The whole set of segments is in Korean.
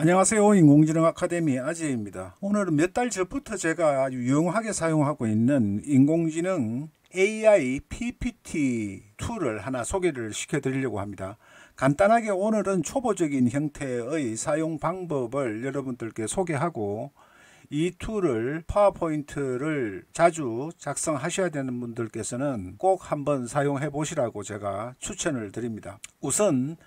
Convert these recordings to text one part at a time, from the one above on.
안녕하세요. 인공지능 아카데미 아재입니다. 오늘은 몇 달 전부터 제가 아주 유용하게 사용하고 있는 인공지능 AI PPT 툴을 하나 소개를 시켜드리려고 합니다. 간단하게 오늘은 초보적인 형태의 사용 방법을 여러분들께 소개하고, 이 툴을 파워포인트를 자주 작성하셔야 되는 분들께서는 꼭 한번 사용해 보시라고 제가 추천을 드립니다. 우선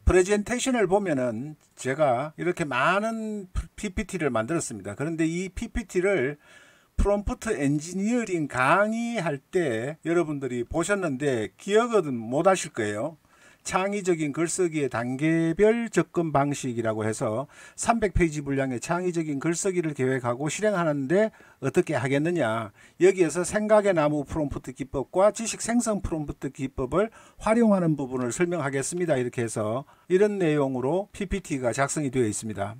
프레젠테이션을 보면은 제가 이렇게 많은 PPT를 만들었습니다. 그런데 이 PPT를 프롬프트 엔지니어링 강의할 때 여러분들이 보셨는데 기억은 못 하실 거예요. 창의적인 글쓰기의 단계별 접근 방식이라고 해서 300페이지 분량의 창의적인 글쓰기를 계획하고 실행하는데 어떻게 하겠느냐, 여기에서 생각의 나무 프롬프트 기법과 지식 생성 프롬프트 기법을 활용하는 부분을 설명하겠습니다. 이렇게 해서 이런 내용으로 PPT가 작성이 되어 있습니다.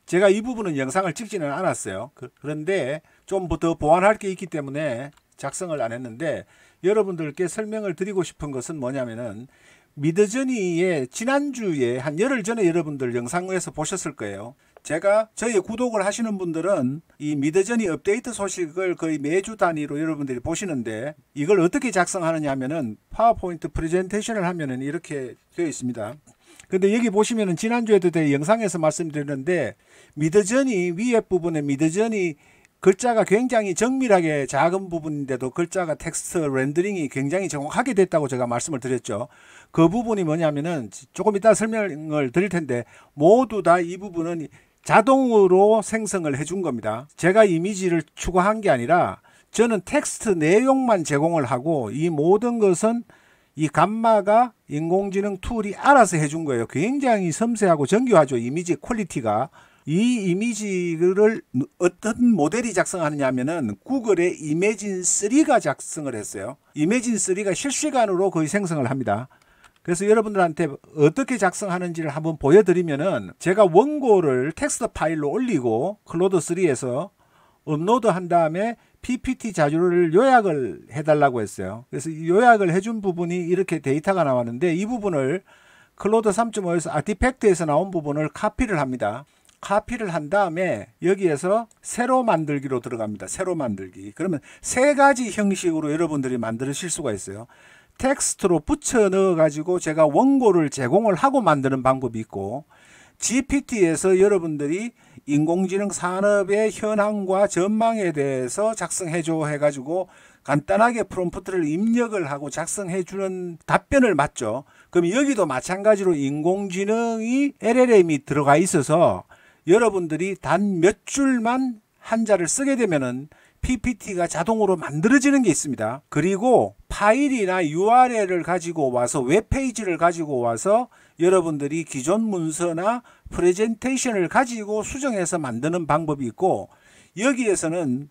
제가 이 부분은 영상을 찍지는 않았어요. 그런데 좀 더 보완할 게 있기 때문에 작성을 안 했는데, 여러분들께 설명을 드리고 싶은 것은 뭐냐면은, 미드저니의 지난주에 한 열흘 전에 여러분들 영상에서 보셨을 거예요. 제가 저희 구독을 하시는 분들은 이 미드저니 업데이트 소식을 거의 매주 단위로 여러분들이 보시는데, 이걸 어떻게 작성하느냐 하면은 파워포인트 프레젠테이션을 하면은 이렇게 되어 있습니다. 근데 여기 보시면은 지난주에도 영상에서 말씀드렸는데, 미드저니 위에 부분에 미드저니 글자가 굉장히 정밀하게 작은 부분인데도 글자가 텍스트 렌더링이 굉장히 정확하게 됐다고 제가 말씀을 드렸죠. 그 부분이 뭐냐면은 조금 이따 설명을 드릴 텐데, 모두 다 이 부분은 자동으로 생성을 해준 겁니다. 제가 이미지를 추가한 게 아니라 저는 텍스트 내용만 제공을 하고, 이 모든 것은 이 감마가 인공지능 툴이 알아서 해준 거예요. 굉장히 섬세하고 정교하죠, 이미지 퀄리티가. 이 이미지를 어떤 모델이 작성하느냐 하면은 구글의 이매진3가 작성을 했어요. 이매진3가 실시간으로 거의 생성을 합니다. 그래서 여러분들한테 어떻게 작성하는지를 한번 보여드리면은, 제가 원고를 텍스트 파일로 올리고 클로드3에서 업로드 한 다음에 PPT 자료를 요약을 해달라고 했어요. 그래서 요약을 해준 부분이 이렇게 데이터가 나왔는데, 이 부분을 클로드 3.5에서 아티팩트에서 나온 부분을 카피를 합니다. 카피를 한 다음에 여기에서 새로 만들기로 들어갑니다. 새로 만들기. 그러면 세 가지 형식으로 여러분들이 만드실 수가 있어요. 텍스트로 붙여 넣어 가지고 제가 원고를 제공을 하고 만드는 방법이 있고, GPT에서 여러분들이 인공지능 산업의 현황과 전망에 대해서 작성해줘 해가지고 간단하게 프롬프트를 입력을 하고 작성해 주는 답변을 맞죠. 그럼 여기도 마찬가지로 인공지능이 LLM이 들어가 있어서 여러분들이 단 몇 줄만 한자를 쓰게 되면은 PPT가 자동으로 만들어지는 게 있습니다. 그리고 파일이나 URL을 가지고 와서 웹페이지를 가지고 와서 여러분들이 기존 문서나 프레젠테이션을 가지고 수정해서 만드는 방법이 있고, 여기에서는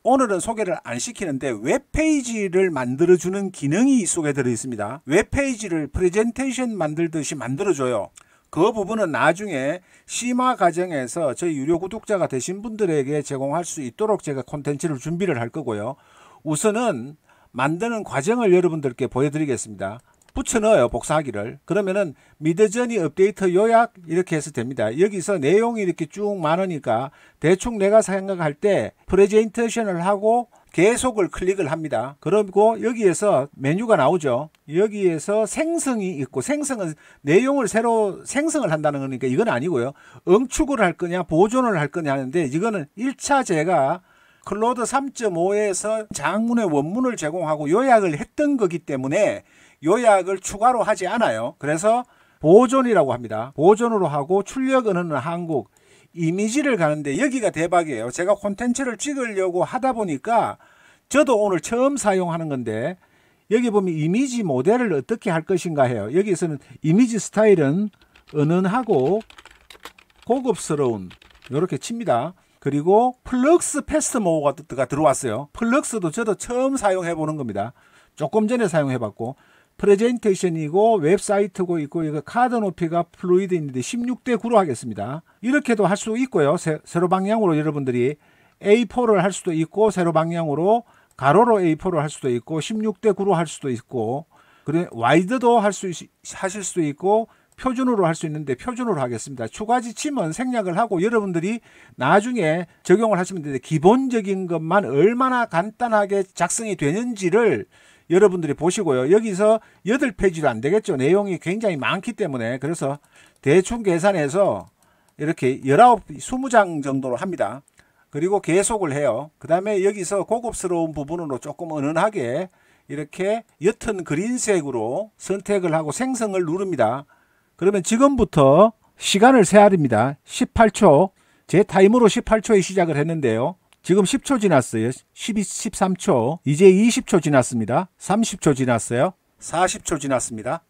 오늘은 소개를 안 시키는데 웹페이지를 만들어주는 기능이 이 속에 들어있습니다. 웹페이지를 프레젠테이션 만들듯이 만들어줘요. 그 부분은 나중에 심화 과정에서 저희 유료 구독자가 되신 분들에게 제공할 수 있도록 제가 콘텐츠를 준비를 할 거고요. 우선은 만드는 과정을 여러분들께 보여드리겠습니다. 붙여 넣어요, 복사하기를. 그러면은 미드저니 업데이트 요약 이렇게 해서 됩니다. 여기서 내용이 이렇게 쭉 많으니까 대충 내가 생각할 때 프레젠테이션을 하고 계속을 클릭을 합니다. 그리고 여기에서 메뉴가 나오죠. 여기에서 생성이 있고, 생성은 내용을 새로 생성을 한다는 거니까 이건 아니고요. 응축을 할 거냐 보존을 할 거냐 하는데, 이거는 1차 제가 클로드 3.5에서 장문의 원문을 제공하고 요약을 했던 거기 때문에 요약을 추가로 하지 않아요. 그래서 보존이라고 합니다. 보존으로 하고 출력 언어는 한국, 이미지를 가는데 여기가 대박이에요. 제가 콘텐츠를 찍으려고 하다 보니까 저도 오늘 처음 사용하는 건데, 여기 보면 이미지 모델을 어떻게 할 것인가 해요. 여기서는 이미지 스타일은 은은하고 고급스러운 이렇게 칩니다. 그리고 플럭스 패스트 모드가 들어왔어요. 플럭스도 저도 처음 사용해 보는 겁니다. 조금 전에 사용해 봤고, 프레젠테이션이고 웹사이트고 있고, 이거 카드 높이가 플루이드인데 16대 9로 하겠습니다. 이렇게도 할 수 있고요. 세로 방향으로 여러분들이 A4를 할 수도 있고, 세로 방향으로 가로로 A4를 할 수도 있고, 16대 9로 할 수도 있고, 그래 와이드도 하실 수도 있고, 표준으로 할 수 있는데 표준으로 하겠습니다. 추가 지침은 생략을 하고 여러분들이 나중에 적용을 하시면 되는데 기본적인 것만 얼마나 간단하게 작성이 되는지를 여러분들이 보시고요. 여기서 8페이지도 안 되겠죠. 내용이 굉장히 많기 때문에. 그래서 대충 계산해서 이렇게 20장 정도로 합니다. 그리고 계속을 해요. 그 다음에 여기서 고급스러운 부분으로 조금 은은하게 이렇게 옅은 그린색으로 선택을 하고 생성을 누릅니다. 그러면 지금부터 시간을 세알입니다. 18초. 제 타이머로 18초에 시작을 했는데요. 지금 10초 지났어요. 12, 13초. 이제 20초 지났습니다. 30초 지났어요. 40초 지났습니다.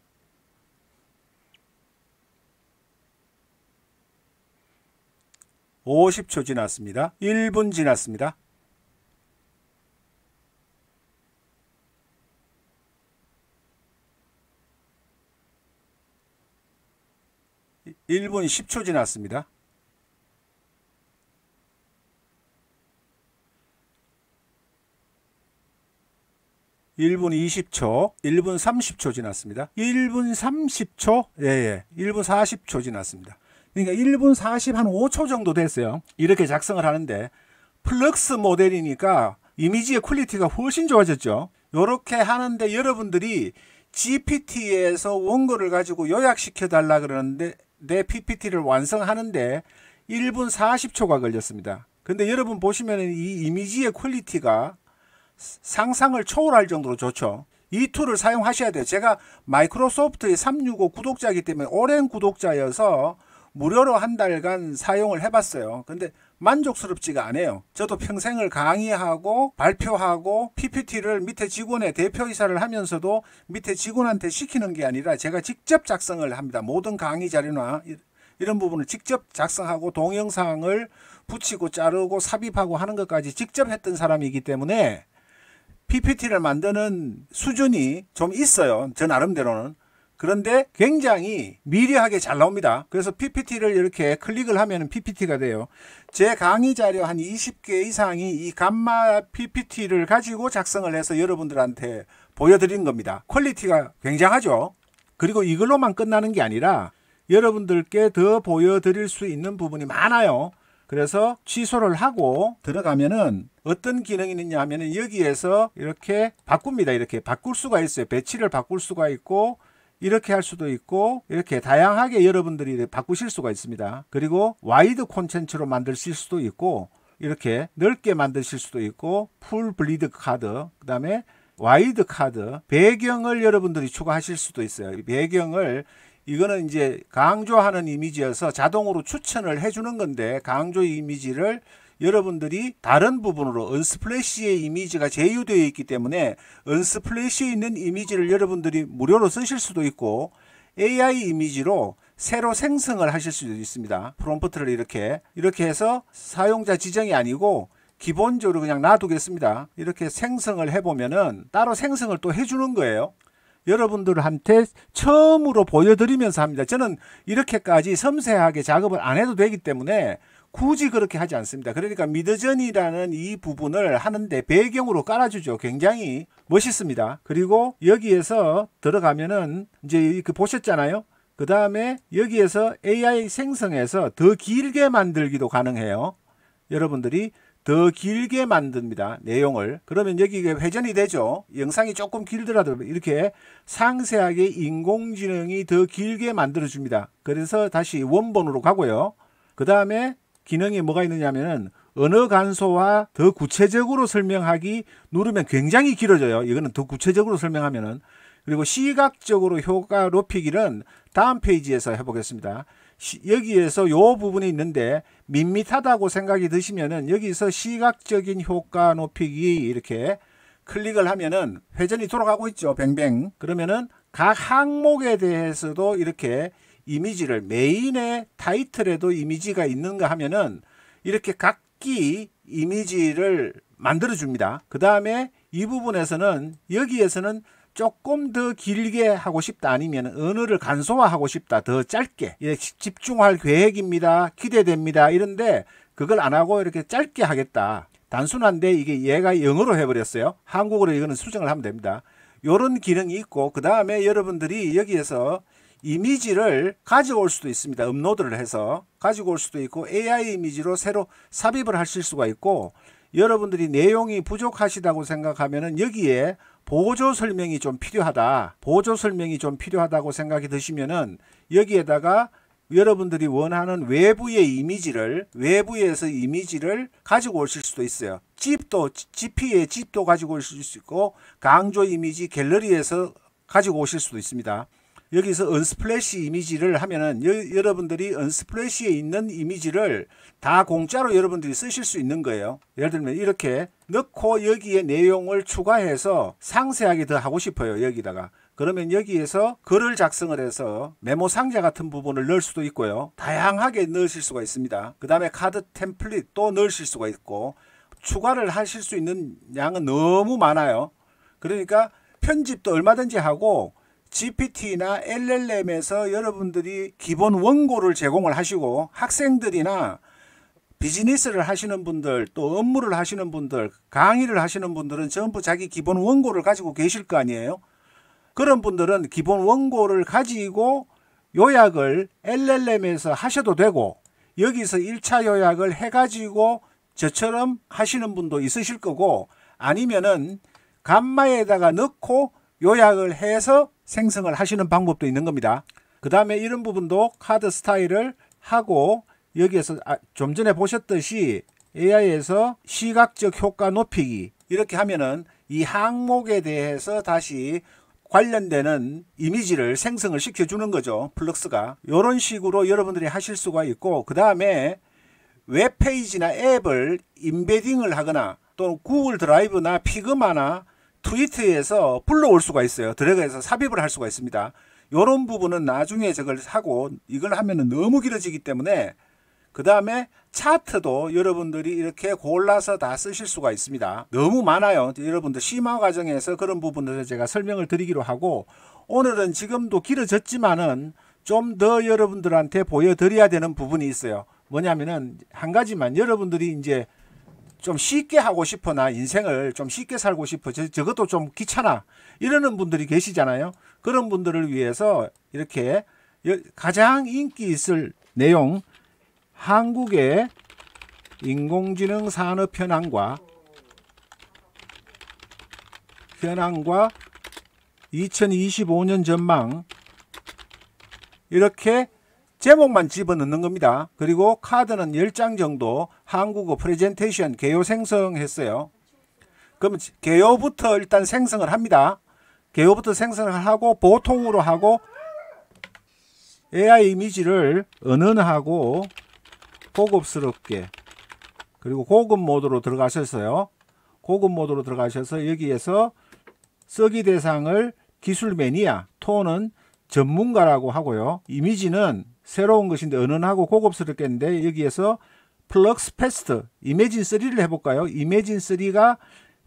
50초 지났습니다. 1분 지났습니다. 1분 10초 지났습니다. 1분 20초, 1분 30초 지났습니다. 1분 30초, 1분 40초 지났습니다. 그러니까 1분 45초 정도 됐어요. 이렇게 작성을 하는데 플럭스 모델이니까 이미지의 퀄리티가 훨씬 좋아졌죠. 이렇게 하는데 여러분들이 GPT에서 원고를 가지고 요약시켜 달라 그러는데 내 PPT를 완성하는데 1분 40초가 걸렸습니다. 근데 여러분 보시면 이 이미지의 퀄리티가 상상을 초월할 정도로 좋죠. 이 툴을 사용하셔야 돼요. 제가 마이크로소프트의 365 구독자이기 때문에 오랜 구독자여서 무료로 한 달간 사용을 해봤어요. 근데 만족스럽지가 않아요. 저도 평생을 강의하고 발표하고 PPT를 밑에 직원의 대표이사를 하면서도 밑에 직원한테 시키는 게 아니라 제가 직접 작성을 합니다. 모든 강의 자료나 이런 부분을 직접 작성하고 동영상을 붙이고 자르고 삽입하고 하는 것까지 직접 했던 사람이기 때문에 PPT를 만드는 수준이 좀 있어요. 저 나름대로는. 그런데 굉장히 미려하게 잘 나옵니다. 그래서 PPT를 이렇게 클릭을 하면 PPT가 돼요. 제 강의 자료 한 20개 이상이 이 감마 PPT를 가지고 작성을 해서 여러분들한테 보여드린 겁니다. 퀄리티가 굉장하죠. 그리고 이걸로만 끝나는 게 아니라 여러분들께 더 보여드릴 수 있는 부분이 많아요. 그래서 취소를 하고 들어가면은 어떤 기능이 있느냐 하면은 여기에서 이렇게 바꿉니다. 이렇게 바꿀 수가 있어요. 배치를 바꿀 수가 있고 이렇게 할 수도 있고 이렇게 다양하게 여러분들이 바꾸실 수가 있습니다. 그리고 와이드 콘텐츠로 만드실 수도 있고 이렇게 넓게 만드실 수도 있고 풀 블리드 카드, 그 다음에 와이드 카드, 배경을 여러분들이 추가하실 수도 있어요. 배경을 이거는 이제 강조하는 이미지여서 자동으로 추천을 해주는 건데 강조 이미지를 여러분들이 다른 부분으로 언스플래시의 이미지가 제휴되어 있기 때문에 언스플래시에 있는 이미지를 여러분들이 무료로 쓰실 수도 있고 AI 이미지로 새로 생성을 하실 수도 있습니다. 프롬프트를 이렇게 해서 사용자 지정이 아니고 기본적으로 그냥 놔두겠습니다. 이렇게 생성을 해보면은 따로 생성을 또 해주는 거예요. 여러분들한테 처음으로 보여드리면서 합니다. 저는 이렇게까지 섬세하게 작업을 안 해도 되기 때문에 굳이 그렇게 하지 않습니다. 그러니까 미드전이라는 이 부분을 하는데 배경으로 깔아주죠. 굉장히 멋있습니다. 그리고 여기에서 들어가면은 이제 이렇게 보셨잖아요. 그 다음에 여기에서 AI 생성해서 더 길게 만들기도 가능해요. 여러분들이 더 길게 만듭니다. 내용을. 그러면 여기에 회전이 되죠. 영상이 조금 길더라도 이렇게 상세하게 인공지능이 더 길게 만들어 줍니다. 그래서 다시 원본으로 가고요. 그 다음에 기능이 뭐가 있느냐면은 언어 간소화 더 구체적으로 설명하기 누르면 굉장히 길어져요. 이거는 더 구체적으로 설명하면은. 그리고 시각적으로 효과 높이기는 다음 페이지에서 해보겠습니다. 여기에서 요 부분이 있는데 밋밋하다고 생각이 드시면은 여기서 시각적인 효과 높이기 이렇게 클릭을 하면은 회전이 돌아가고 있죠. 뱅뱅. 그러면은 각 항목에 대해서도 이렇게 이미지를 메인의 타이틀에도 이미지가 있는가 하면은 이렇게 각기 이미지를 만들어 줍니다. 그 다음에 이 부분에서는 여기에서는 조금 더 길게 하고 싶다 아니면 언어를 간소화하고 싶다 더 짧게 집중할 계획입니다 기대됩니다 이런데 그걸 안 하고 이렇게 짧게 하겠다 단순한데 이게 얘가 영어로 해버렸어요. 한국어로 이거는 수정을 하면 됩니다. 요런 기능이 있고 그 다음에 여러분들이 여기에서 이미지를 가져올 수도 있습니다. 업로드를 해서 가지고 올 수도 있고 AI 이미지로 새로 삽입을 하실 수가 있고, 여러분들이 내용이 부족하시다고 생각하면은 여기에 보조 설명이 좀 필요하다, 보조 설명이 좀 필요하다고 생각이 드시면은 여기에다가 여러분들이 원하는 외부의 이미지를, 외부에서 이미지를 가지고 오실 수도 있어요. 찝도, GP의 찝도 가지고 오실 수 있고, 강조 이미지 갤러리에서 가지고 오실 수도 있습니다. 여기서 언스플래시 이미지를 하면은 여러분들이 언스플래시에 있는 이미지를 다 공짜로 여러분들이 쓰실 수 있는 거예요. 예를 들면 이렇게 넣고 여기에 내용을 추가해서 상세하게 더 하고 싶어요. 여기다가. 그러면 여기에서 글을 작성을 해서 메모 상자 같은 부분을 넣을 수도 있고요. 다양하게 넣으실 수가 있습니다. 그 다음에 카드 템플릿 또 넣으실 수가 있고, 추가를 하실 수 있는 양은 너무 많아요. 그러니까 편집도 얼마든지 하고, GPT나 LLM에서 여러분들이 기본 원고를 제공을 하시고, 학생들이나 비즈니스를 하시는 분들, 또 업무를 하시는 분들, 강의를 하시는 분들은 전부 자기 기본 원고를 가지고 계실 거 아니에요. 그런 분들은 기본 원고를 가지고 요약을 LLM에서 하셔도 되고, 여기서 1차 요약을 해가지고 저처럼 하시는 분도 있으실 거고, 아니면은 감마에다가 넣고 요약을 해서 생성을 하시는 방법도 있는 겁니다. 그 다음에 이런 부분도 카드 스타일을 하고, 여기에서 좀 전에 보셨듯이 AI에서 시각적 효과 높이기 이렇게 하면은 이 항목에 대해서 다시 관련되는 이미지를 생성을 시켜주는 거죠. 플럭스가. 이런 식으로 여러분들이 하실 수가 있고, 그 다음에 웹페이지나 앱을 인베딩을 하거나 또는 구글 드라이브나 피그마나 트위터에서 불러올 수가 있어요. 드래그해서 삽입을 할 수가 있습니다. 이런 부분은 나중에 저걸 하고, 이걸 하면은 너무 길어지기 때문에, 그 다음에 차트도 여러분들이 이렇게 골라서 다 쓰실 수가 있습니다. 너무 많아요. 여러분들 심화 과정에서 그런 부분들을 제가 설명을 드리기로 하고, 오늘은 지금도 길어졌지만은 좀 더 여러분들한테 보여드려야 되는 부분이 있어요. 뭐냐면은 한 가지만, 여러분들이 이제 좀 쉽게 하고 싶어, 나 인생을 좀 쉽게 살고 싶어, 저것도 좀 귀찮아 이러는 분들이 계시잖아요. 그런 분들을 위해서 이렇게 가장 인기 있을 내용, 한국의 인공지능 산업 현황과 2025년 전망, 이렇게 제목만 집어넣는 겁니다. 그리고 카드는 10장 정도 한국어 프레젠테이션 개요 생성했어요. 그러면 개요부터 일단 생성을 합니다. 개요부터 생성을 하고, 보통으로 하고, AI 이미지를 은은하고 고급스럽게, 그리고 고급 모드로 들어가셔서요. 고급 모드로 들어가셔서 여기에서 쓰기 대상을 기술 매니아, 톤은 전문가라고 하고요. 이미지는 새로운 것인데 은은하고 고급스럽게 했는데, 여기에서 플럭스 패스트, 이매진 3를 해볼까요? 이매진 3가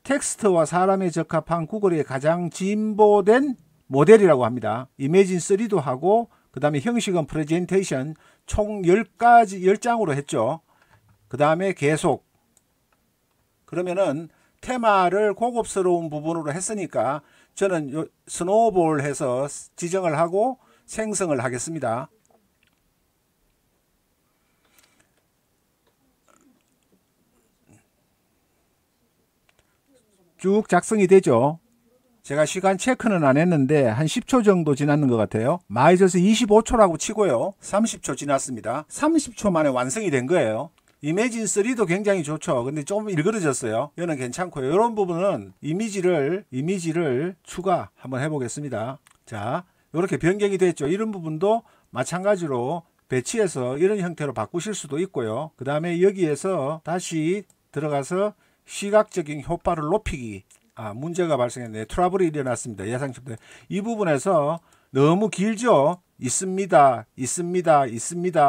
텍스트와 사람에 적합한 구글의 가장 진보된 모델이라고 합니다. 이매진 3도 하고, 그 다음에 형식은 프레젠테이션 총 10장으로 했죠. 그 다음에 계속. 그러면은 테마를 고급스러운 부분으로 했으니까 저는 스노우볼 해서 지정을 하고 생성을 하겠습니다. 쭉 작성이 되죠. 제가 시간 체크는 안 했는데 한 10초 정도 지났는 것 같아요. 마이너스 25초라고 치고요. 30초 지났습니다. 30초 만에 완성이 된 거예요. 이매진 3도 굉장히 좋죠. 근데 좀 일그러졌어요. 이거는 괜찮고요. 이런 부분은 이미지를 추가 한번 해보겠습니다. 자, 이렇게 변경이 됐죠. 이런 부분도 마찬가지로 배치해서 이런 형태로 바꾸실 수도 있고요. 그 다음에 여기에서 다시 들어가서 시각적인 효과를 높이기. 문제가 발생했네. 트러블이 일어났습니다. 예상치 못한. 이 부분에서 너무 길죠. 있습니다.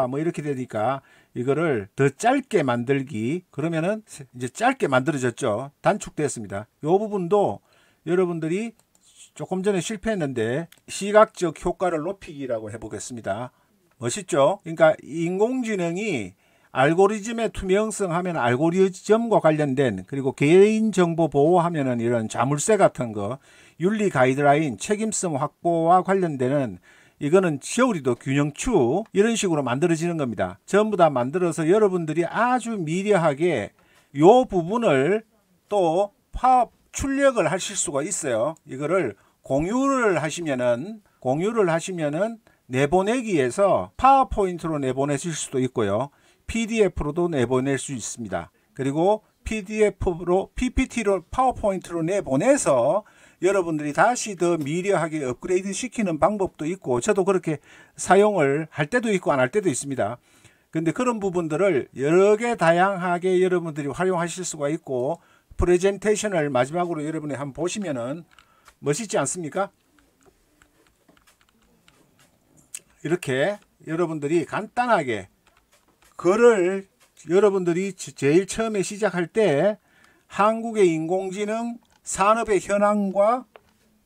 뭐 이렇게 되니까 이거를 더 짧게 만들기. 그러면은 이제 짧게 만들어졌죠. 단축됐습니다. 이 부분도 여러분들이 조금 전에 실패했는데 시각적 효과를 높이기라고 해보겠습니다. 멋있죠? 그러니까 인공지능이 알고리즘의 투명성 하면 알고리즘과 관련된, 그리고 개인정보 보호하면은 이런 자물쇠 같은 거, 윤리 가이드라인, 책임성 확보와 관련되는 이거는 시오리도 균형추 이런 식으로 만들어지는 겁니다. 전부 다 만들어서 여러분들이 아주 미려하게 요 부분을 또 파업 출력을 하실 수가 있어요. 이거를 공유를 하시면은 내보내기에서 파워포인트로 내보내실 수도 있고요. PDF로도 내보낼 수 있습니다. 그리고 PDF로 PPT로 파워포인트로 내보내서 여러분들이 다시 더 미려하게 업그레이드 시키는 방법도 있고, 저도 그렇게 사용을 할 때도 있고 안 할 때도 있습니다. 근데 그런 부분들을 여러 개 다양하게 여러분들이 활용하실 수가 있고, 프레젠테이션을 마지막으로 여러분이 한번 보시면은 멋있지 않습니까? 이렇게 여러분들이 간단하게 글을 여러분들이 제일 처음에 시작할 때 한국의 인공지능 산업의 현황과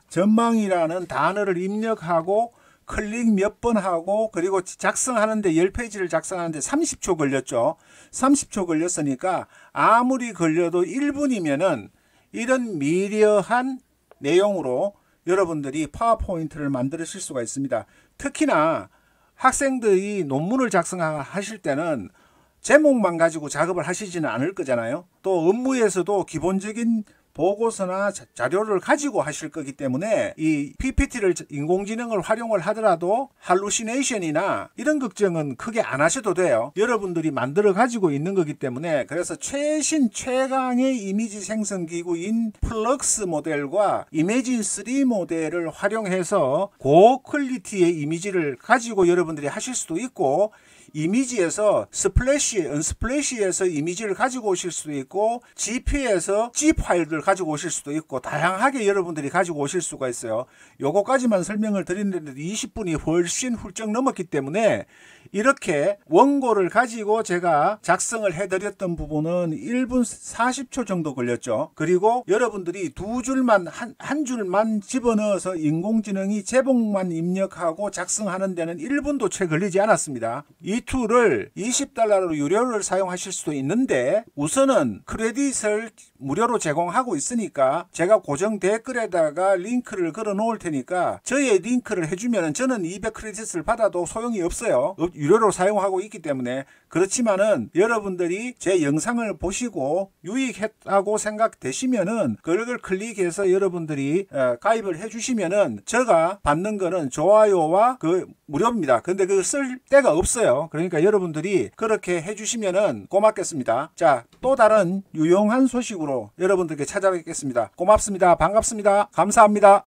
전망이라는 단어를 입력하고 클릭 몇 번 하고, 그리고 작성하는데 10페이지를 작성하는데 30초 걸렸죠. 30초 걸렸으니까 아무리 걸려도 1분이면은 이런 미려한 내용으로 여러분들이 파워포인트를 만드실 수가 있습니다. 특히나 학생들이 논문을 작성하실 때는 제목만 가지고 작업을 하시지는 않을 거잖아요. 또 업무에서도 기본적인 보고서나 자료를 가지고 하실 거기 때문에 이 PPT를 인공지능을 활용을 하더라도 할루시네이션이나 이런 걱정은 크게 안 하셔도 돼요. 여러분들이 만들어 가지고 있는 거기 때문에. 그래서 최신 최강의 이미지 생성 기구인 플럭스 모델과 이미진 3 모델을 활용해서 고퀄리티의 이미지를 가지고 여러분들이 하실 수도 있고, 이미지에서 스플래시, 언스플래시에서 이미지를 가지고 오실 수도 있고, GP에서 G 파일을 가지고 오실 수도 있고, 다양하게 여러분들이 가지고 오실 수가 있어요. 요거까지만 설명을 드리는데 20분이 훨씬 훌쩍 넘었기 때문에 이렇게 원고를 가지고 제가 작성을 해드렸던 부분은 1분 40초 정도 걸렸죠. 그리고 여러분들이 한 줄만 집어넣어서 인공지능이 제목만 입력하고 작성하는 데는 1분도 채 걸리지 않았습니다. 이 툴을 $20로 유료를 사용하실 수도 있는데, 우선은 크레딧을 무료로 제공하고 있으니까 제가 고정 댓글에다가 링크를 걸어 놓을 테니까 저의 링크를 해주면 저는 200크레딧을 받아도 소용이 없어요. 유료로 사용하고 있기 때문에. 그렇지만은 여러분들이 제 영상을 보시고 유익했다고 생각되시면은 그걸 클릭해서 여러분들이 가입을 해주시면은 제가 받는 거는 좋아요와 그 무료입니다. 근데 그걸 쓸 데가 없어요. 그러니까 여러분들이 그렇게 해주시면은 고맙겠습니다. 자, 또 다른 유용한 소식으로 여러분들께 찾아뵙겠습니다. 고맙습니다. 반갑습니다. 감사합니다.